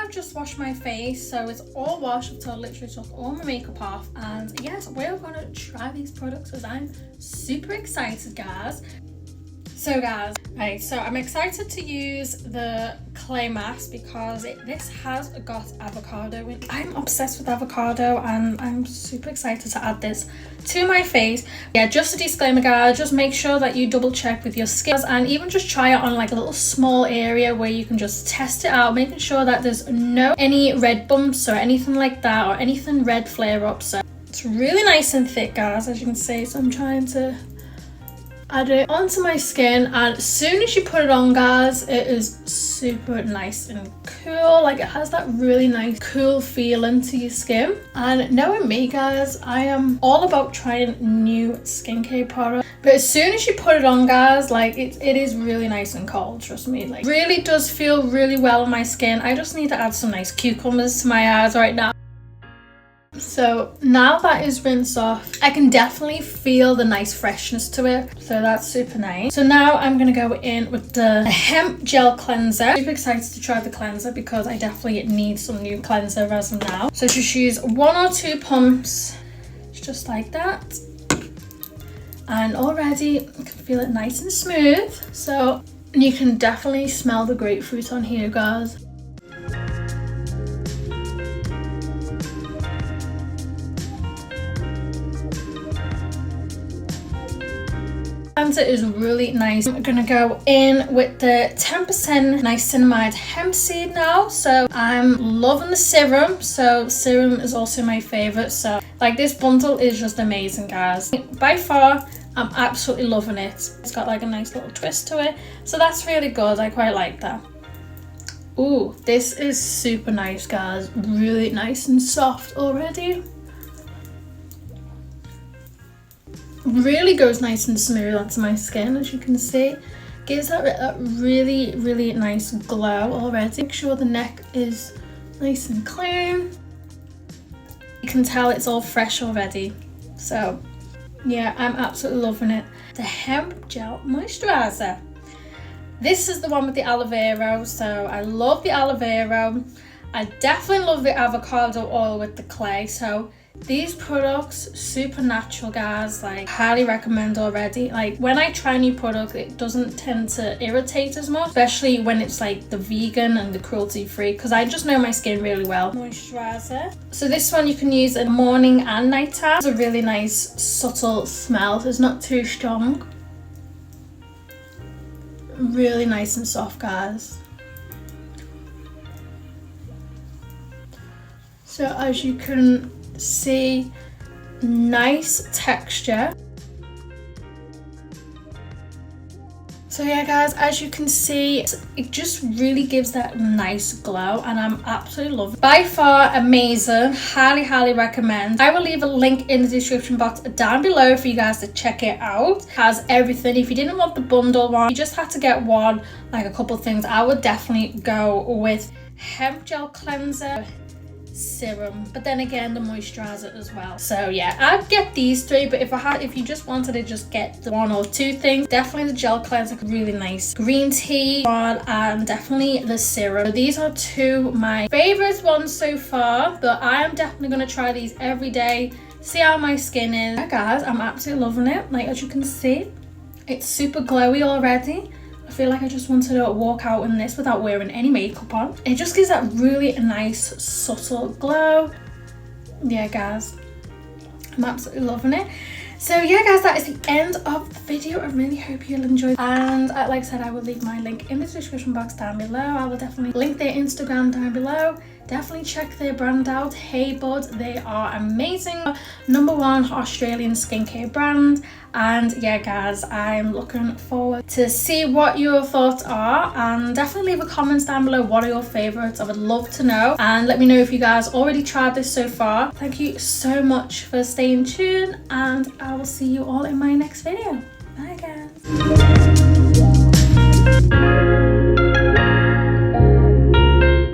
Just washed my face, so it's all washed until I literally took all my makeup off. And yes, we're gonna try these products because I'm super excited, guys. So guys, right, so I'm excited to use the clay mask because this has got avocado in it. I'm obsessed with avocado and I'm super excited to add this to my face. Yeah, just a disclaimer, guys, just make sure that you double check with your skin and even just try it on like a little small area where you can just test it out, making sure that there's any red bumps or anything like that, or anything red flare ups. So it's really nice and thick, guys, as you can see. So I'm trying to add it onto my skin, and as soon as you put it on, guys, it is super nice and cool. Like, it has that really nice cool feeling to your skin. And knowing me, guys, I am all about trying new skincare products, but as soon as you put it on, guys, like it is really nice and cold. Trust me, like really does feel really well on my skin. I just need to add some nice cucumbers to my eyes right now. So now that is rinsed off, I can definitely feel the nice freshness to it, so that's super nice. So now I'm gonna go in with the hemp gel cleanser. Super excited to try the cleanser because I definitely need some new cleanser as of now. So just use 1 or 2 pumps, just like that, and already I can feel it nice and smooth. So you can definitely smell the grapefruit on here, guys. Cleanser is really nice. I'm gonna go in with the 10% niacinamide hemp seed now. So I'm loving the serum. So serum is also my favorite. So like, this bundle is just amazing, guys. By far, I'm absolutely loving it. It's got like a nice little twist to it. So that's really good. I quite like that. Ooh, this is super nice, guys. Really nice and soft already. Really goes nice and smooth onto my skin, as you can see. Gives that really nice glow already. Make sure the neck is nice and clean. You can tell it's all fresh already. So yeah, I'm absolutely loving it. The hemp gel moisturizer. This is the one with the aloe vera. So I love the aloe vera. I definitely love the avocado oil with the clay. So these products, super natural, guys. Like, highly recommend already. Like, when I try new products, it doesn't tend to irritate as much, especially when it's like the vegan and the cruelty-free, because I just know my skin really well. Moisturizer. So this one you can use in morning and night time. It's a really nice subtle smell. It's not too strong. Really nice and soft, guys. So as you can see, nice texture. So yeah, guys, as you can see, it just really gives that nice glow, and I'm absolutely loving it. By far amazing. Highly recommend. I will leave a link in the description box down below for you guys to check it out. It has everything. If you didn't want the bundle one, you just had to get one, like a couple things, I would definitely go with hemp gel cleanser, serum, but then again the moisturizer as well. So yeah, I'd get these 3, but if you just wanted to just get the 1 or 2 things, definitely the gel cleanser, really nice green tea one, and definitely the serum. So these are 2 my favorite ones so far, but I am definitely going to try these every day, see how my skin is. Yeah, guys, I'm absolutely loving it. Like, as you can see, it's super glowy already. I feel like I just wanted to walk out in this without wearing any makeup on. It just gives that really nice subtle glow. Yeah, guys, I'm absolutely loving it. So yeah, guys, that is the end of the video. I really hope you'll enjoy, and like I said, I will leave my link in the description box down below. I will definitely link their Instagram down below. Definitely check their brand out, Hey Bud. They are amazing. #1 Australian skincare brand. And yeah, guys, I'm looking forward to see what your thoughts are, and definitely leave a comment down below. What are your favorites? I would love to know, and let me know if you guys already tried this so far. Thank you so much for staying tuned, and I will see you all in my next video. Bye, guys.